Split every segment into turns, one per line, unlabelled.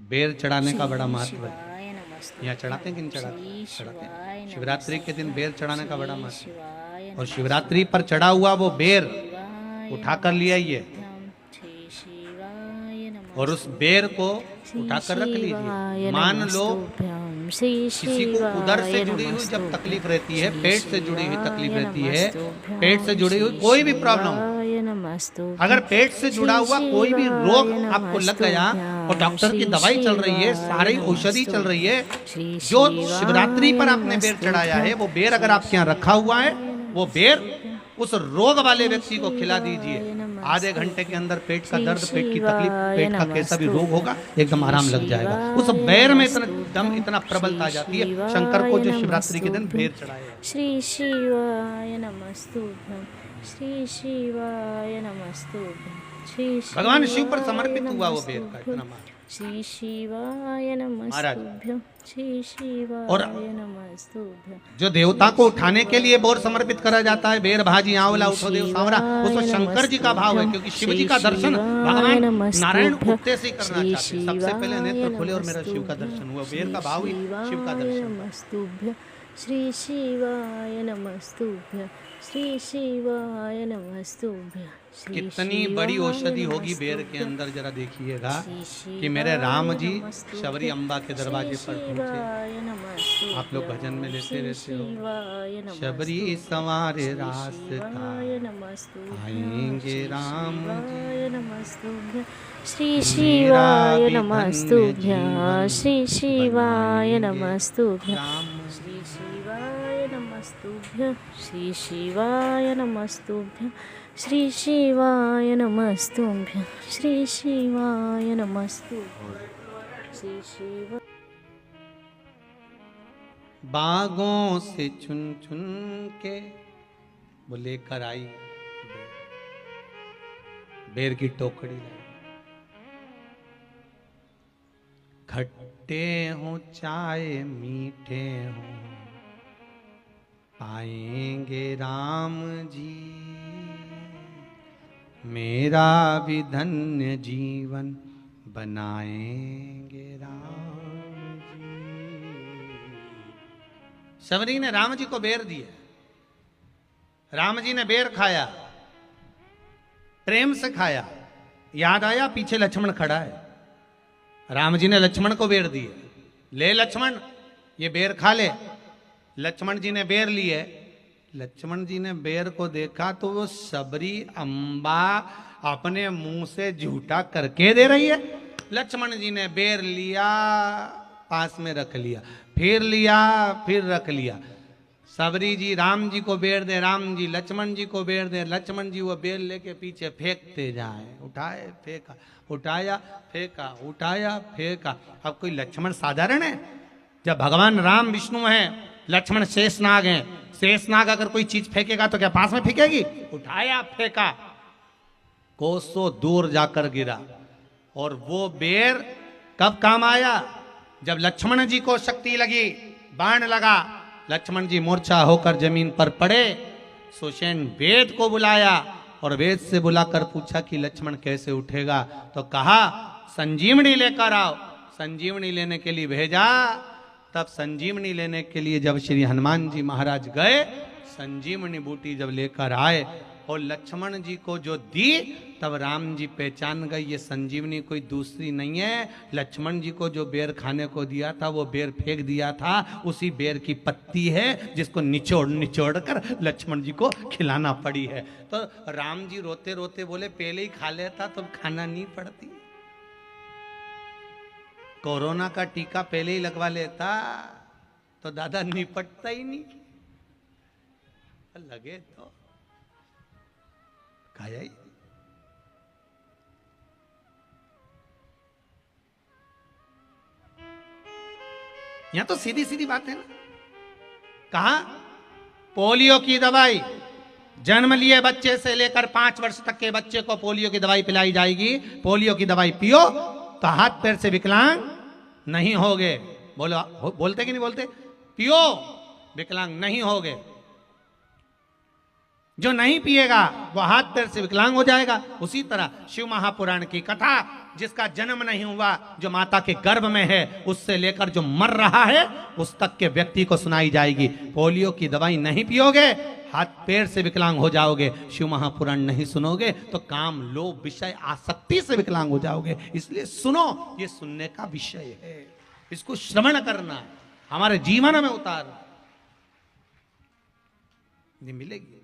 बेर चढ़ाने का बड़ा महत्व है। यहाँ चढ़ाते हैं कि नहीं चढ़ाते? चढ़ाते हैं। शिवरात्रि के दिन बेर चढ़ाने का बड़ा महत्व है। और शिवरात्रि पर चढ़ा हुआ वो बेर उठाकर ले आइए और उस बेर को उठाकर रख लीजिए। मान लो किसी को उदर से जुड़ी हुई जब तकलीफ रहती है, पेट से जुड़ी हुई तकलीफ रहती है, पेट से जुड़ी हुई कोई भी प्रॉब्लम, अगर पेट से जुड़ा हुआ कोई भी रोग आपको लग गया और डॉक्टर की दवाई चल रही है, सारी औषधि चल रही है, जो शिवरात्रि पर आपने बेर चढ़ाया है वो बेर अगर आपके यहाँ रखा हुआ है, वो बेर उस रोग वाले व्यक्ति को खिला दीजिए। आधे घंटे के अंदर पेट का दर्द, पेट की तकलीफ, पेट का कैसा भी रोग होगा एकदम आराम लग जाएगा। उस बेर में इतना दम, इतना प्रबलता आ जाती है। शंकर को जो शिवरात्रि के दिन बेर चढ़ाया।
श्री शिवाय नमस्तुभ्यं, श्री शिवाय नमस्तुभ्यं, श्री
भगवान शिव पर समर्पित हुआ वो बेर का इतना मान।
श्री शिवाय नमस्तुभ्यं, श्री शिवाय नमस्तुभ्यं।
जो देवता को उठाने के लिए बोर समर्पित करा जाता है, बेर भाजी आंवला उठो देव सांवरा, उसमें शंकर जी का भाव है, क्योंकि शिव जी का दर्शन भगवान नारायण उठते से ही करना चाहते हैं। सबसे पहले नेत्र खोले और मेरा शिव का दर्शन हुआ। बेर का भाव ही शिव का दर्शन।
श्री शिवाय नमस्तुभ्यं, श्री शिवाय नमस्तुभ्यं।
कितनी बड़ी औषधि होगी बेर के अंदर, जरा देखिएगा कि मेरे राम जी शबरी अम्बा के दरवाजे पर पहुंचे। आप लोग भजन में लेते रहते हो, शबरी सवारे रास्ता आएंगे राम जी।
श्री शिवाय नमस्तुभ्यं, श्री शिवाय नमस्तुभ्यं, श्री शिवाय नमस्तुभ्यं, श्री शिवाय नमस्तुभ्यं, श्री शिवाय नमस्तुभ्यं, श्री शिवाय नमस्तुभ्यं, श्री शिव।
बागों से चुन चुन के वो लेकर आई बेर की टोकरी लाई। खट्टे हो चाहे मीठे हो पाएंगे राम जी, मेरा भी धन्य जीवन बनाएंगे राम जी। शबरी ने राम जी को बेर दिया, राम जी ने बेर खाया, प्रेम से खाया। याद आया पीछे लक्ष्मण खड़ा है, राम जी ने लक्ष्मण को बेर दिए, ले लक्ष्मण ये बेर खा ले। लक्ष्मण जी ने बेर लिए। लक्ष्मण जी ने बेर को देखा तो वो शबरी अम्बा अपने मुंह से झूठा करके दे रही है। लक्ष्मण जी ने बेर लिया, पास में रख लिया, फिर लिया, फिर रख लिया। शबरी जी राम जी को बेर दे, राम जी लक्ष्मण जी को बेर दे, लक्ष्मण जी वो बेर लेके पीछे फेंकते जाए। उठाए फेंका, उठाया फेंका, उठाया फेंका। अब कोई लक्ष्मण साधारण है? जब भगवान राम विष्णु हैं, लक्ष्मण शेषनाग हैं, शेषनाग अगर कोई चीज फेंकेगा तो क्या पास में फेंकेगी? उठाया फेंका, कोसों दूर जाकर गिरा। और वो बेर कब काम आया? जब लक्ष्मण जी को शक्ति लगी, बाण लगा, लक्ष्मण जी मूर्छा होकर जमीन पर पड़े। सुषेण वेद को बुलाया और वेद से बुलाकर पूछा कि लक्ष्मण कैसे उठेगा? तो कहा संजीवनी लेकर आओ। संजीवनी लेने के लिए भेजा। तब संजीवनी लेने के लिए जब श्री हनुमान जी महाराज गए, संजीवनी बूटी जब लेकर आए और लक्ष्मण जी को जो दी, तब राम जी पहचान गए ये संजीवनी कोई दूसरी नहीं है। लक्ष्मण जी को जो बेर खाने को दिया था वो बेर फेंक दिया था, उसी बेर की पत्ती है जिसको निचोड़ निचोड़ कर लक्ष्मण जी को खिलाना पड़ी है। तो राम जी रोते रोते बोले पहले ही खा लेता तो खाना नहीं पड़ती। कोरोना का टीका पहले ही लगवा लेता तो दादा निपटता ही नहीं। लगे तो खाया ही। यहां तो सीधी सीधी बात है ना। कहा पोलियो की दवाई जन्म लिए बच्चे से लेकर 5 वर्ष तक के बच्चे को पोलियो की दवाई पिलाई जाएगी। पोलियो की दवाई पियो तो हाथ पैर से विकलांग नहीं होगे। बोलो, बोलते कि नहीं बोलते? पियो विकलांग नहीं होगे। जो नहीं पिएगा वो हाथ पैर से विकलांग हो जाएगा। उसी तरह शिव महापुराण की कथा जिसका जन्म नहीं हुआ, जो माता के गर्भ में है, उससे लेकर जो मर रहा है उस तक के व्यक्ति को सुनाई जाएगी। पोलियो की दवाई नहीं पियोगे, हाथ पैर से विकलांग हो जाओगे। शिव महापुराण नहीं सुनोगे तो काम, लोभ, विषय, आसक्ति से विकलांग हो जाओगे। इसलिए सुनो, ये सुनने का विषय है, इसको श्रवण करना, हमारे जीवन में उतारना। ये मिलेगी,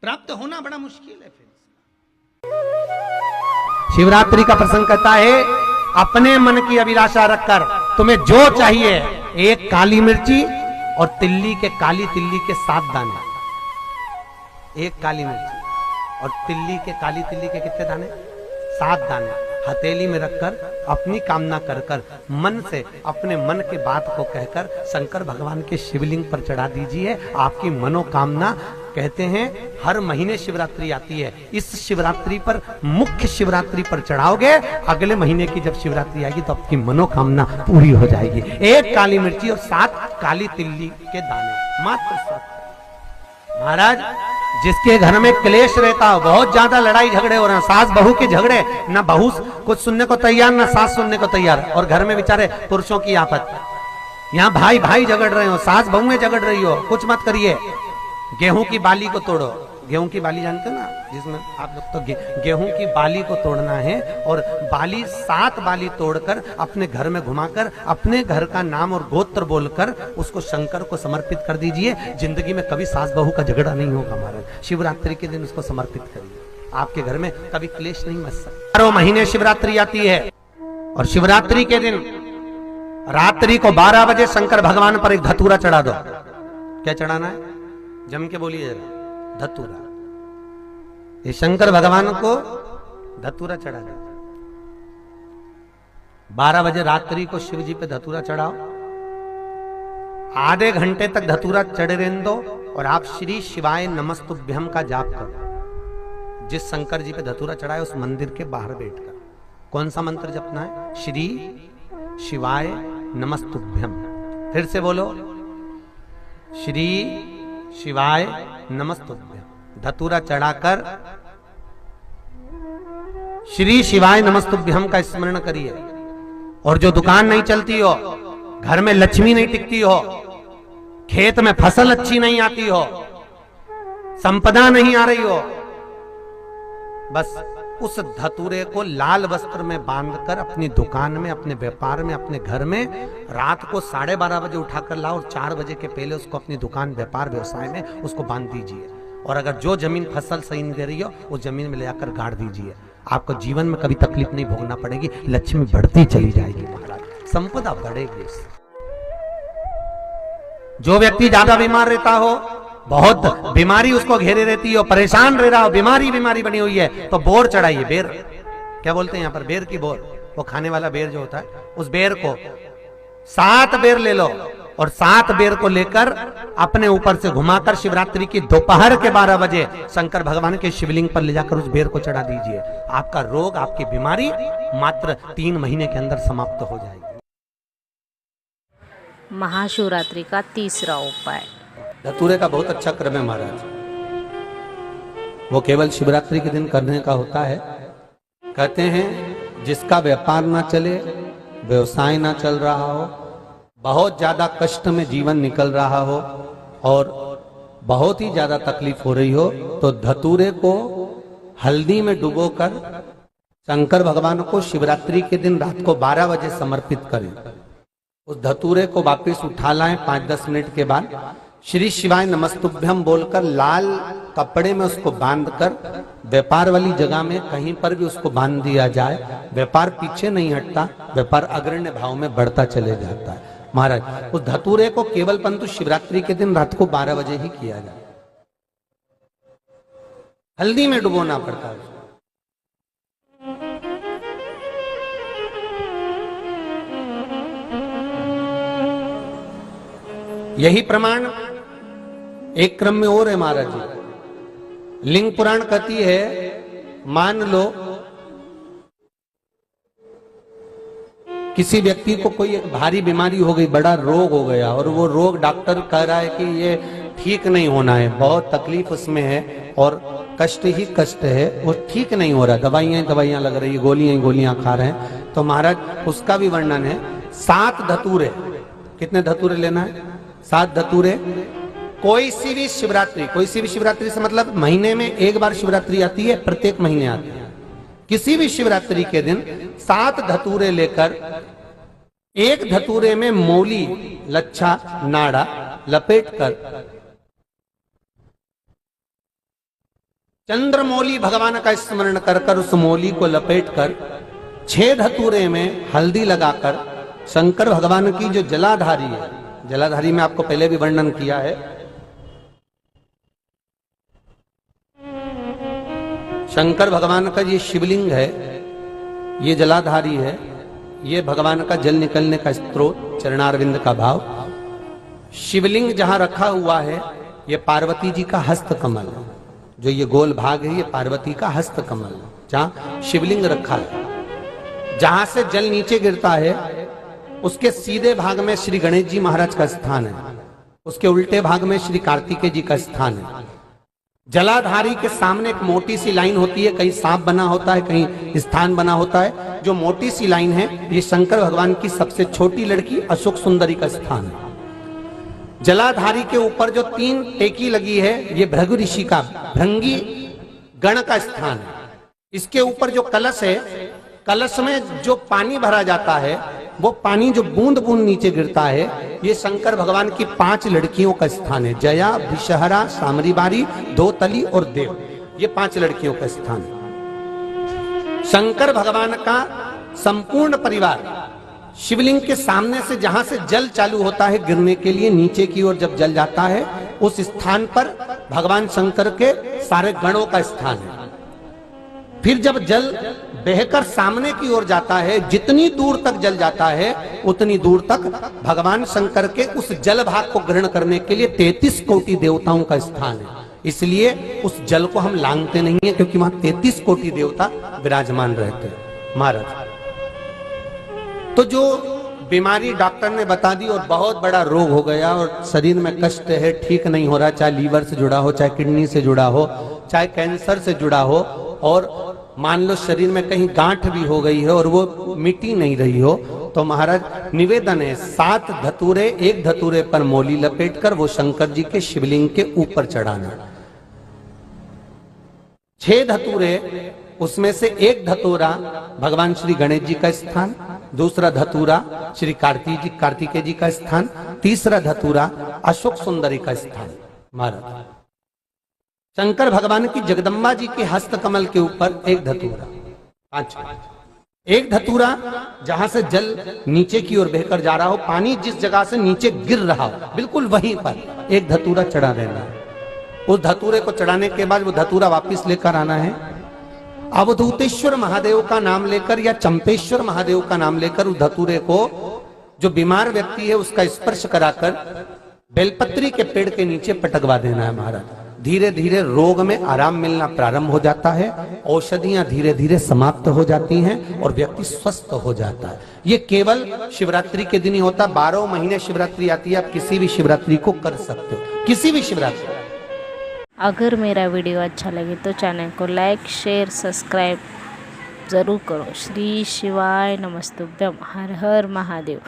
प्राप्त होना बड़ा मुश्किल है। फिर शिवरात्रि का प्रसंग कहता है, अपने मन की अभिलाषा रखकर तुम्हें जो चाहिए, एक काली मिर्ची और तिल्ली के, काली तिल्ली के 7 दाने। एक काली मिर्ची और तिल्ली के, काली तिल्ली के कितने दाने? 7 दाने हथेली में रखकर अपनी कामना कर कर मन से अपने मन की बात को कहकर शंकर भगवान के शिवलिंग पर चढ़ा दीजिए। आपकी मनोकामना, कहते हैं हर महीने शिवरात्रि आती है, इस शिवरात्रि पर, मुख्य शिवरात्रि पर चढ़ाओगे, अगले महीने की जब शिवरात्रि आएगी तो आपकी मनोकामना पूरी हो जाएगी। एक काली मिर्ची और 7 काली तिल्ली के दाने, मात्र 7। महाराज, जिसके घर में क्लेश रहता हो, बहुत ज्यादा लड़ाई झगड़े हो रहे हैं, सास बहू के झगड़े, ना बहू कुछ सुनने को तैयार ना सास सुनने को तैयार, और घर में बेचारे पुरुषों की आफत, यहाँ भाई भाई झगड़ रहे हो, सास बहुएं झगड़ रही हो, कुछ मत करिए। गेहूं की बाली को तोड़ो। गेहूं की बाली जानते हो ना, जिसमें आप लोग तो गेहूं की बाली को तोड़ना है, और बाली 7 बाली तोड़कर अपने घर में घुमाकर अपने घर का नाम और गोत्र बोलकर उसको शंकर को समर्पित कर दीजिए। जिंदगी में कभी सास बहू का झगड़ा नहीं होगा। हमारे शिवरात्रि के दिन उसको समर्पित करिए, आपके घर में कभी क्लेश नहीं मच सकता। 12 महीने शिवरात्रि आती है, और शिवरात्रि के दिन रात्रि को 12 बजे शंकर भगवान पर एक धतूरा चढ़ा दो। क्या चढ़ाना है? जम के बोलिए जरा, धतूरा। ये शंकर भगवान को धतूरा चढ़ा दो। 12 बजे रात्रि को शिव जी पे धतूरा चढ़ाओ, आधे घंटे तक धतूरा चढ़े रहने दो, और आप श्री शिवाय नमस्तुभ्यम का जाप करो। जिस शंकर जी पे धतूरा चढ़ाए उस मंदिर के बाहर बैठकर कौन सा मंत्र जपना है? श्री शिवाय नमस्तुभ्यम। फिर से बोलो, श्री शिवाय नमस्तुभ्यम। धतूरा चढ़ाकर श्री शिवाय नमस्तुभ्यम का स्मरण करिए। और जो दुकान नहीं चलती हो, घर में लक्ष्मी नहीं टिकती हो, खेत में फसल अच्छी नहीं आती हो, संपदा नहीं आ रही हो, बस उस धतूरे को लाल वस्त्र में बांधकर अपनी दुकान में, अपने व्यापार में, अपने घर में रात को 12:30 बजे उठाकर लाओ, और 4 बजे के पहले उसको अपनी दुकान, व्यापार, व्यवसाय में उसको बांध दीजिए। और अगर जो जमीन फसल सही नहीं दे रही हो, उस जमीन में ले जाकर गाड़ दीजिए। आपको जीवन में कभी तकलीफ नहीं भोगना पड़ेगी, लक्ष्मी बढ़ती चली जाएगी महाराज, संपदा बढ़ेगी। जो व्यक्ति ज्यादा बीमार रहता हो, बहुत बीमारी उसको घेरे रहती हो, परेशान रह रहा हो, बीमारी बनी हुई है, तो बोर चढ़ाइए। बेर, क्या बोलते हैं यहाँ पर? बेर की बोर, वो खाने वाला बेर जो होता है, उस बेर को 7 बेर ले लो, और 7 बेर को लेकर अपने ऊपर से घुमाकर शिवरात्रि की दोपहर के 12 बजे शंकर भगवान के शिवलिंग पर ले जाकर उस बेर को चढ़ा दीजिए। आपका रोग, आपकी बीमारी मात्र 3 महीने के अंदर समाप्त हो जाएगी।
महाशिवरात्रि का तीसरा उपाय।
धतूरे का बहुत अच्छा क्रम है महाराज, वो केवल शिवरात्रि के दिन करने का होता है। कहते हैं जिसका व्यापार ना चले, व्यवसाय ना चल रहा हो, बहुत ज्यादा कष्ट में जीवन निकल रहा हो, और बहुत ही ज्यादा तकलीफ हो रही हो, तो धतूरे को हल्दी में डुबोकर शंकर भगवान को शिवरात्रि के दिन रात को 12 बजे समर्पित करें। उस धतूरे को वापस उठा लाएं 5-10 मिनट के बाद, श्री शिवाय नमस्तुभ्यम बोलकर लाल कपड़े में उसको बांधकर व्यापार वाली जगह में कहीं पर भी उसको बांध दिया जाए। व्यापार पीछे नहीं हटता, व्यापार अग्रण्य भाव में बढ़ता चले जाता है। महाराज, उस धतूरे को केवल परंतु शिवरात्रि के दिन रात को 12 बजे ही किया जाए, हल्दी में डुबोना पड़ता है। यही प्रमाण एक क्रम में और है महाराज जी। लिंग पुराण कहती है, मान लो किसी व्यक्ति को कोई एक भारी बीमारी हो गई, बड़ा रोग हो गया, और वो रोग डॉक्टर कह रहा है कि ये ठीक नहीं होना है, बहुत तकलीफ उसमें है, और कष्ट ही कष्ट है, वो ठीक नहीं हो रहा, दवाइयां लग रही, गोलियां खा रहे हैं। तो महाराज उसका भी वर्णन है। 7 धतूरे, कितने धतूरे लेना है? 7 धतूरे। कोई सी भी शिवरात्रि से मतलब महीने में एक बार शिवरात्रि आती है, प्रत्येक महीने आती है। किसी भी शिवरात्रि के दिन 7 धतूरे लेकर, एक धतूरे में मौली, लच्छा, नाड़ा लपेटकर चंद्रमौली भगवान का स्मरण कर उस मौली को लपेटकर 6 धतूरे में हल्दी लगाकर शंकर भगवान की जो जलाधारी है, जलाधारी में आपको पहले भी वर्णन किया है, शंकर भगवान का ये शिवलिंग है, ये जलाधारी है, ये भगवान का जल निकलने का स्रोत, चरणारविंद का भाव। शिवलिंग जहां रखा हुआ है ये पार्वती जी का हस्त कमल है, जो ये गोल भाग है ये पार्वती का हस्त कमल है, जहां शिवलिंग रखा है। जहां से जल नीचे गिरता है उसके सीधे भाग में श्री गणेश जी महाराज का स्थान है, उसके उल्टे भाग में श्री कार्तिकेय जी का स्थान है। जलाधारी के सामने एक मोटी सी लाइन होती है, कहीं सांप बना होता है, कहीं स्थान बना होता है। जो मोटी सी लाइन है ये शंकर भगवान की सबसे छोटी लड़की अशोक सुंदरी का स्थान है। जलाधारी के ऊपर जो 3 टेकी लगी है ये भृगु ऋषि का, भृंगी गण का स्थान है। इसके ऊपर जो कलश है, कलश में जो पानी भरा जाता है वो पानी जो बूंद बूंद नीचे गिरता है, ये शंकर भगवान की 5 लड़कियों का स्थान है। जया, विषहरा, सामरीबारी, दोतली और देव, ये 5 लड़कियों का स्थान है। शंकर भगवान का संपूर्ण परिवार शिवलिंग के सामने से, जहां से जल चालू होता है गिरने के लिए नीचे की ओर जब जल जाता है, उस स्थान पर भगवान शंकर के सारे गणों का स्थान है। फिर जब जल बहकर सामने की ओर जाता है, जितनी दूर तक जल जाता है उतनी दूर तक भगवान शंकर के उस जल भाग को ग्रहण करने के लिए 33 कोटि देवताओं का स्थान है। इसलिए उस जल को हम लांघते नहीं है, क्योंकि वहां 33 कोटि देवता विराजमान रहते हैं महाराज। तो जो बीमारी डॉक्टर ने बता दी और बहुत बड़ा रोग हो गया और शरीर में कष्ट है, ठीक नहीं हो रहा, चाहे लीवर से जुड़ा हो, चाहे किडनी से जुड़ा हो, चाहे कैंसर से जुड़ा हो, और मान लो शरीर में कहीं गांठ भी हो गई है और वो मिटी नहीं रही हो, तो महाराज निवेदन है 7 धतूरे, एक धतूरे पर मौली लपेटकर वो शंकर जी के शिवलिंग के ऊपर चढ़ाना। 6 धतूरे, उसमें से एक धतूरा भगवान श्री गणेश जी का स्थान, दूसरा धतूरा श्री कार्तिकेय जी का स्थान, तीसरा धतूरा अशोक सुंदरी का स्थान। महाराज शंकर भगवान की जगदम्बा जी के हस्त कमल के ऊपर एक धतूरा, 5, एक धतूरा जहां से जल नीचे की ओर बहकर जा रहा हो, पानी जिस जगह से नीचे गिर रहा हो बिल्कुल वहीं पर एक धतूरा चढ़ा देना है। उस धतूरे को चढ़ाने के बाद वो धतूरा वापस लेकर आना है। अवधूतेश्वर महादेव का नाम लेकर या चंपेश्वर महादेव का नाम लेकर उस धतूरे को, जो बीमार व्यक्ति है उसका स्पर्श कराकर बेलपत्री के पेड़ के नीचे पटकवा देना है महाराज। धीरे धीरे रोग में आराम मिलना प्रारंभ हो जाता है, औषधियां धीरे धीरे समाप्त हो जाती हैं और व्यक्ति स्वस्थ हो जाता है। ये केवल शिवरात्रि के दिन ही होता, 12 महीने शिवरात्रि आती है, आप किसी भी शिवरात्रि को कर सकते हो, किसी भी शिवरात्रि।
अगर मेरा वीडियो अच्छा लगे तो चैनल को लाइक, शेयर, सब्सक्राइब ज़रूर करो। श्री शिवाय नमस्तुभ्यम। हर हर महादेव।